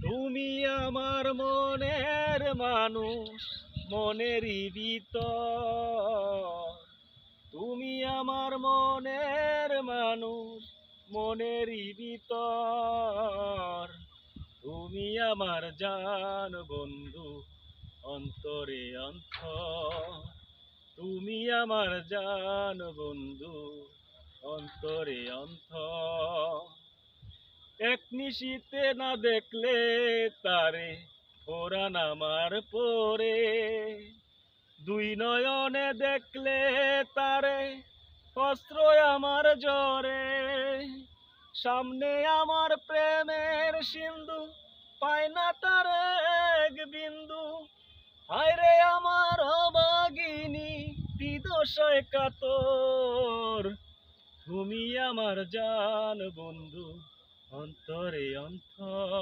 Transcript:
তুমি আমার মনের মানুষ, মনেরই ভিতর। তুমি আমার মনের মানুষ, মনেরই ভিতর। তুমি আমার জান বন্ধু, অন্তরে অন্তর। তুমি আমার জান বন্ধু, অন্তরে অন্তর। এক নিশিতে না দেখলে তারে পরাণ আমার পরে, দুই নয়নে দেখলে তারে অস্ত্র আমার জ্বরে। সামনে আমার প্রেমের সিন্ধু, পায় না তার এক বিন্দু। হায়রে আমার অভাগিনী, বিদশায় কাতর। তুমি আমার জান বন্ধু, অন্তরে অন্তর।